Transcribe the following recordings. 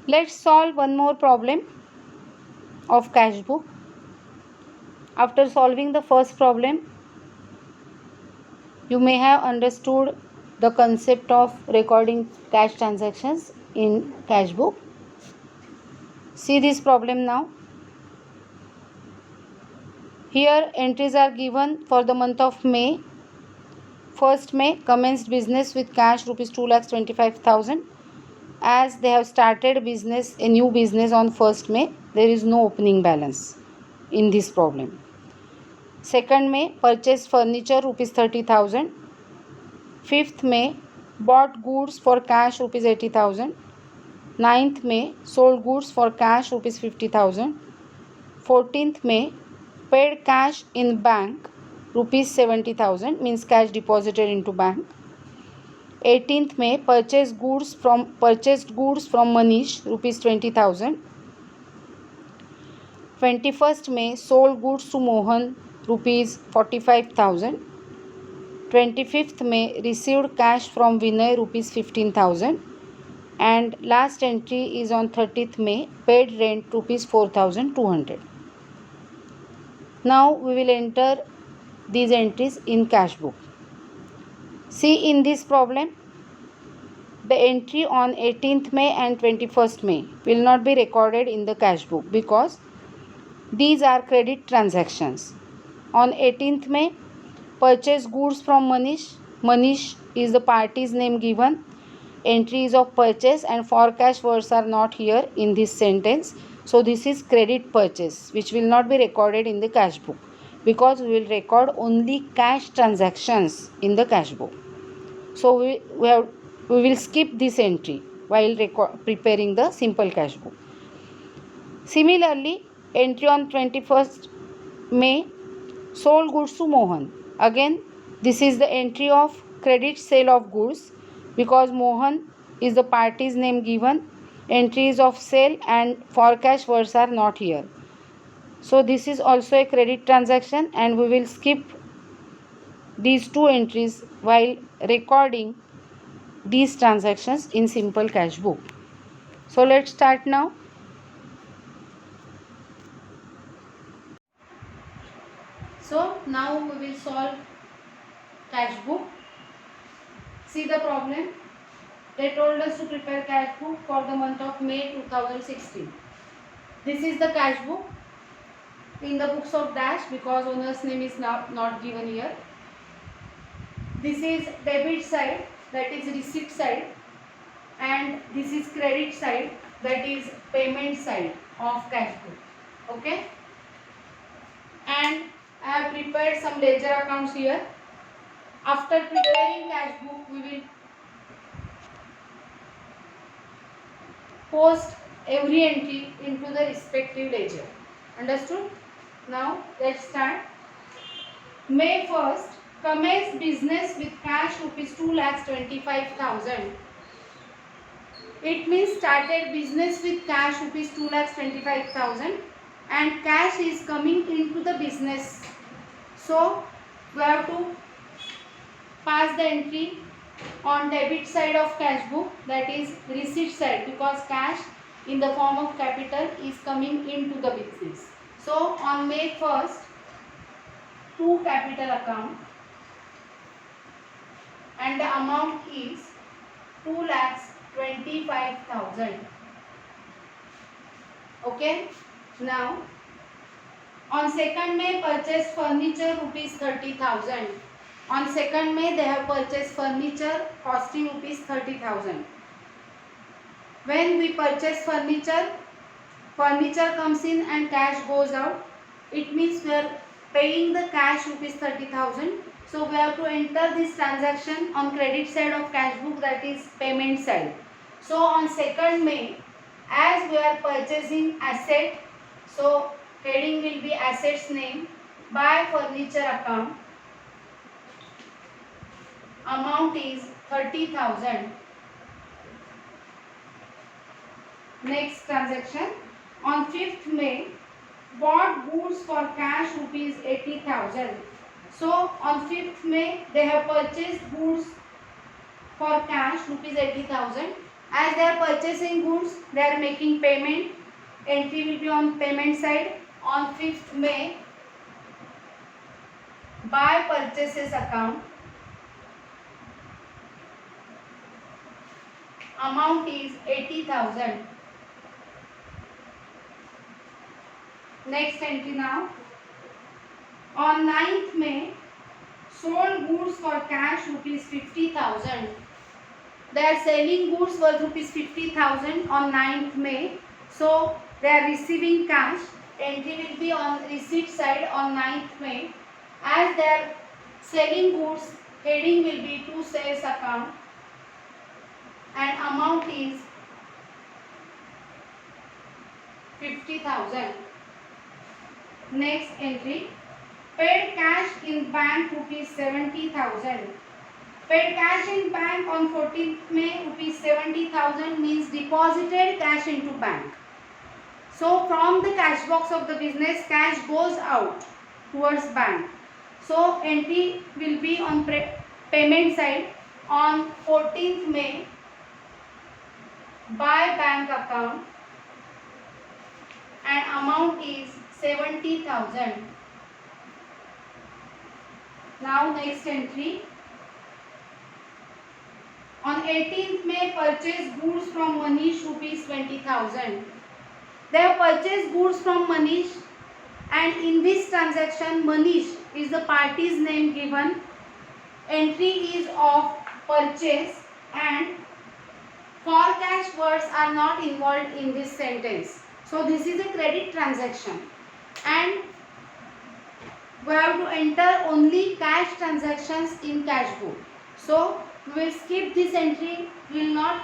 Let's solve one more problem of cash book. After solving the first problem, you may have understood the concept of recording cash transactions in cash book. See this problem now. Here entries are given for the month of May. 1st May commenced business with cash rupees 2,25,000. As they have started a new business on 1st May, there is no opening balance in this problem. 2nd May purchased furniture rupees 30,000. 5th May bought goods for cash rupees 80,000. 9th May sold goods for cash rupees 50,000. 14th May paid cash in bank rupees 70,000, means cash deposited into bank. 18th May purchased goods from Manish rupees 20,000. 21st May sold goods to Mohan rupees 45,000. 25th May received cash from Vinay rupees 15,000. And last entry is on 30th May, paid rent rupees 4,200. Now we will enter these entries in cash book. See in this problem, the entry on 18th May and 21st May will not be recorded in the cash book because these are credit transactions. On 18th May, purchase goods from Manish. Manish is the party's name given. Entries of purchase and for cash words are not here in this sentence. So this is credit purchase, which will not be recorded in the cash book because we will record only cash transactions in the cash book. So we will skip this entry while preparing the simple cash book. Similarly, entry on 21st May, sold goods to Mohan. Again, this is the entry of credit sale of goods because Mohan is the party's name given. Entries of sale and for cash words are not here. So this is also a credit transaction and we will skip these two entries while recording these transactions in simple cash book. So let's start now. So now we will solve cash book. See the problem. They told us to prepare cash book for the month of May 2016. This is the cash book in the books of dash because owner's name is not given here. This is debit side, that is receipt side, and this is credit side, that is payment side of cash book. Okay, and I have prepared some ledger accounts here. After preparing cash book, we will post every entry into the respective ledger. Understood? Now let's start. May 1st, commence business with cash rupees 2,25,000. It means started business with cash rupees 2,25,000 and cash is coming into the business. So we have to pass the entry on debit side of cash book, that is receipt side, because cash in the form of capital is coming into the business. So on May 1st, to capital account and the amount is 2,25,000. Okay. Now on 2nd May purchased furniture rupees 30,000. On 2nd May they have purchased furniture costing rupees 30,000. When we purchase furniture comes in and cash goes out. It means we are paying the cash rupees 30,000. So we have to enter this transaction on credit side of cash book, that is payment side. So on 2nd May, as we are purchasing asset, so heading will be assets name, buy furniture account, amount is 30,000. Next transaction, on 5th May, bought goods for cash rupees 80,000. So on 5th May they have purchased goods for cash rupees 80,000. As they are purchasing goods, they are making payment. Entry will be on payment side. On 5th May, buy purchases account. Amount is 80,000. Next entry now. On 9th May, sold goods for cash rupees 50,000. They are selling goods worth rupees 50,000 on 9th May. So they are receiving cash. Entry will be on receipt side on 9th May. As they are selling goods, heading will be to sales account and amount is 50,000. Next entry, paid cash in bank rupees 70,000. Paid cash in bank on 14th May rupees 70,000 means deposited cash into bank. So from the cash box of the business, cash goes out towards bank. So entry will be on payment side on 14th May. Buy bank account and amount is 70,000. Now next entry. On 18th May, purchase goods from Manish rupees 20,000. They have purchased goods from Manish, and in this transaction Manish is the party's name given. Entry is of purchase and for cash words are not involved in this sentence. So this is a credit transaction and we have to enter only cash transactions in cash book. So we will skip this entry. We will not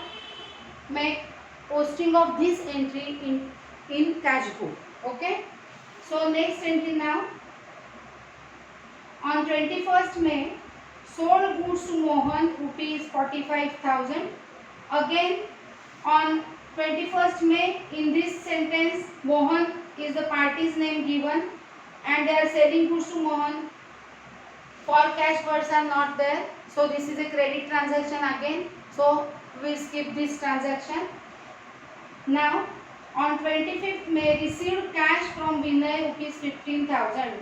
make posting of this entry in cash book. Okay. So next entry now. On 21st May, sold goods to Mohan rupees 45,000. Again on 21st May, in this sentence Mohan is the party's name given and they are selling goods to Mohan. For cash words are not there. So this is a credit transaction again. So we will skip this transaction. Now on 25th May, received cash from Vinay rupees 15,000.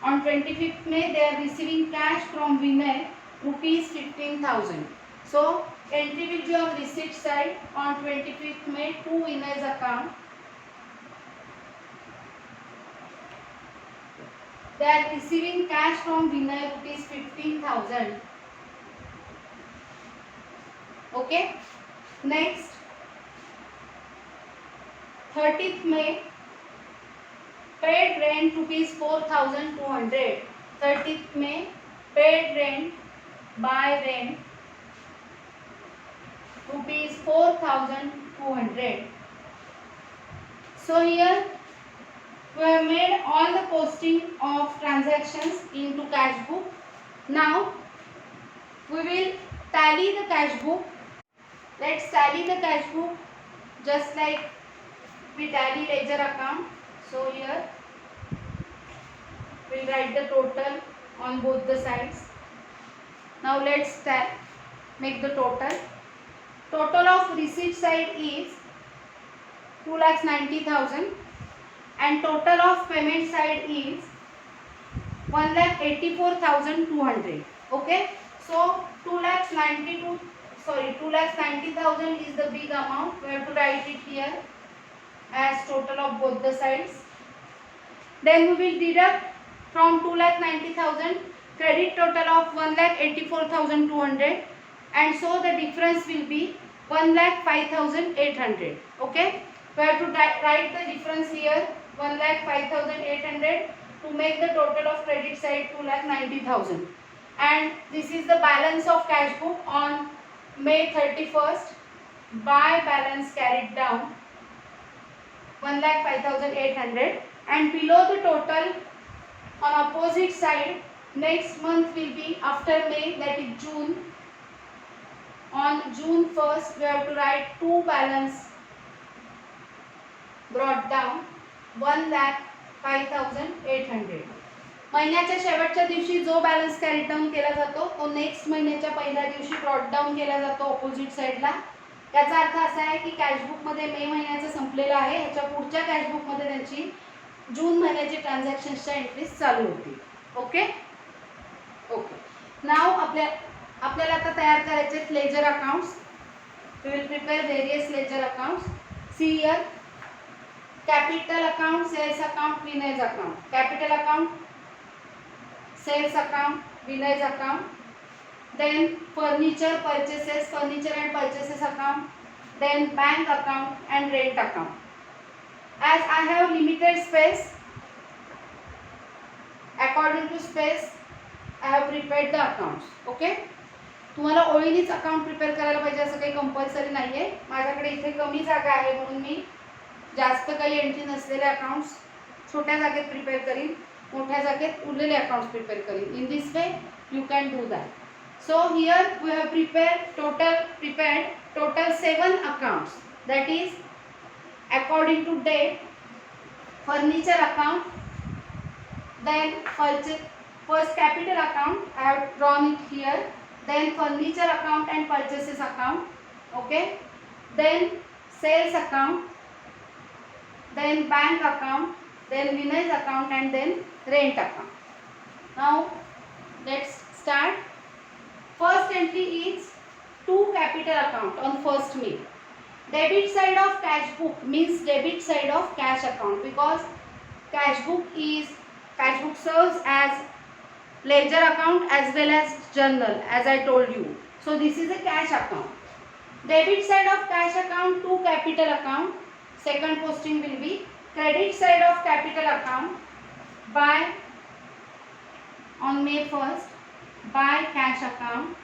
On 25th May, they are receiving cash from Vinay rupees 15,000. So entry will be on receipt side on 25th May to Vinay's account. They are receiving cash from Vinay rupees 15,000. Okay. Next, 30th May, paid rent rupees 4,200. 30th May, paid rent by rent rupees 4,200. So here we have made all the posting of transactions into cash book. Now we will tally the cash book. Let's tally the cash book just like we tally ledger account. So here we will write the total on both the sides. Now let's make the total. Total of receipt side is 2,90,000 and total of payment side is 1,84,200. Okay. So 2,90,000 is the big amount. We have to write it here as total of both the sides. Then we will deduct from 2,90,000 credit total of 1,84,200 and so the difference will be 1,05,800. Okay. We have to write the difference here 1,05,800 to make the total of credit side 2,90,000. And this is the balance of cash book on May 31st. By balance carried down 1,05,800 and below the total on opposite side next month will be after May, that is June. On June 1st we have to write to balance brought down 1,05,800. महिन्याच्या शेवटच्या दिवशी जो balance carry down केला जातो तो next महिन्याच्या पहिल्या दिवशी ब्रॉट डाऊन केला जातो ऑपोजिट साइडला त्याचा अर्थ असा आहे की कॅशबुकमध्ये मे महिन्याचं संपलेलं आहे, ह्याच्या पुढच्या कॅशबुकमध्ये त्यांची जून महिन्याची ट्रान्झॅक्शन्सच्या एंट्रीज चालू होतील. Okay okay. नाव आपल्याला आता तयार करायचे ledger accounts. We will prepare various ledger accounts. See here, capital account, sales account, Vinay's account. Capital account, sales account, Vinay's account. Then furniture purchases, furniture and purchases account. Then bank account and rent account. As I have limited space, according to space, I have prepared the accounts. Okay. तुम्हाला ओळीनीच account prepare करायला पाहिजे असं काही compulsory नाही आहे. माझ्याकडे इथे कमी जागा आहे म्हणून मी जास्त काही एंट्री नसलेले अकाउंट्स छोट्या जागेत प्रिपेअर करीन, मोठ्या जागेत उरलेले अकाउंट्स प्रिपेअर करीन. In this way you can do that. So here we have prepared total 7 accounts. That is, according to date, furniture account, then first capital account, I have drawn it here. Then furniture account and purchases account. Okay. Then sales account. Then bank account. Then Vinay's account and then rent account. Now let's start. First entry is to capital account on 1st May. Debit side of cash book means debit side of cash account, because cash book serves as ledger account as well as journal, as I told you. So this is a cash account. Debit side of cash account to capital account. Second posting will be credit side of capital account by on May 1st. By cash account,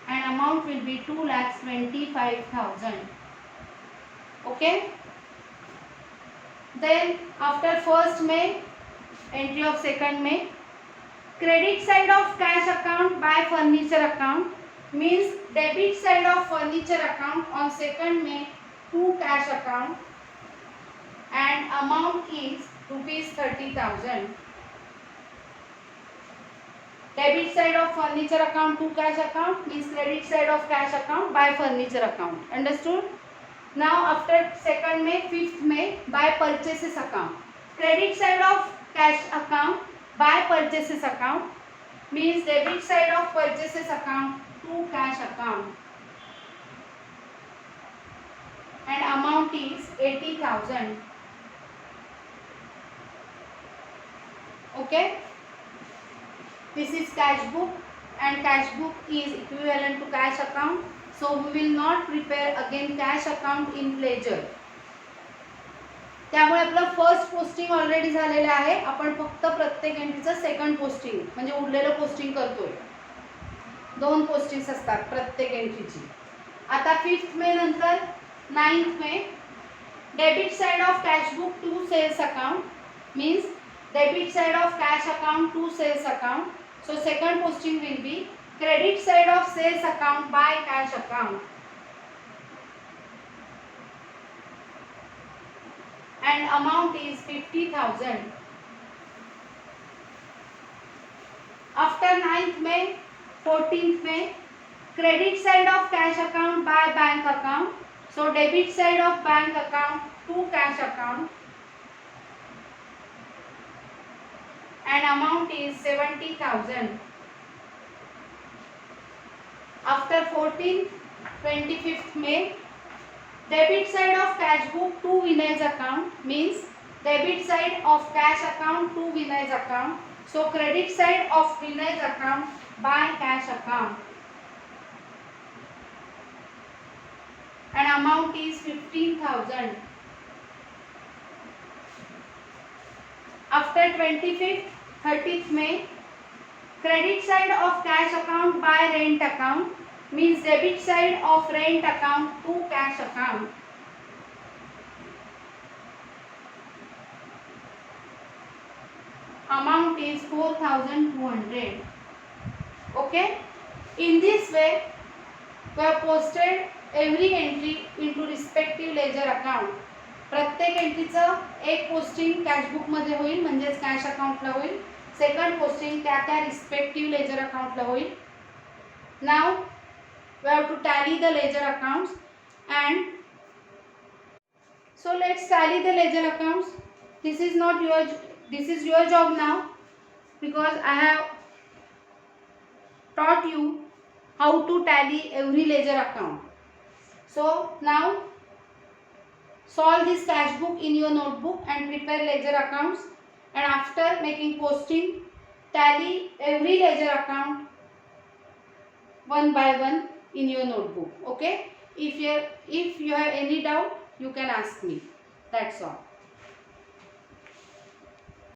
and amount will be 2,25,000. Okay. Then after 1st May, entry of 2nd May, credit side of cash account by furniture account means debit side of furniture account on 2nd May to cash account, and amount is ₹30,000. Debit side of furniture account to cash account means credit side of cash account by furniture account. Understood? Now after 2nd May, 5th May, by purchases account. Credit side of cash account by purchases account means debit side of purchases account to cash account, and amount is 80,000. Okay. This is cash book, and cash book is equivalent to cash account. So we will not prepare again cash account in ledger. त्यामुळे आपलं first posting already झालेलं आहे. आपण फक्त प्रत्येक एंट्रीचं second posting म्हणजे उरलेलं posting करतोय. 2 पोस्टिंग्स असतात प्रत्येक एंट्रीची. आता 5th मे नंतर 9th May, debit side of cash book to sales account means debit side of cash account to sales account. So second posting will be credit side of sales account by cash account, and amount is 50,000. After 9th May, 14th May, credit side of cash account by bank account. So debit side of bank account to cash account, and amount is 70,000. After 14th, 25th May, debit side of cash book to Vinay's account means debit side of cash account to Vinay's account. So credit side of Vinay's account by cash account, and amount is 15,000. After 25th, 30th May, credit side of cash account by rent account means debit side of rent account to cash account, amount is 4,200. Okay. In this way we have posted every entry into respective ledger account. प्रत्येक एंट्रीचं एक posting कॅशबुकमध्ये होईल म्हणजेच cash अकाउंटला होईल. Second posting त्या respective ledger अकाउंटला होईल. Now we have to tally the ledger accounts And so let's tally the ledger accounts. This is not your, this is your job now, because I have taught you how to tally every ledger account. So now solve this cash book in your notebook and prepare ledger accounts, and after making posting, tally every ledger account one by one in your notebook. Okay, if you have any doubt, you can ask me. That's all.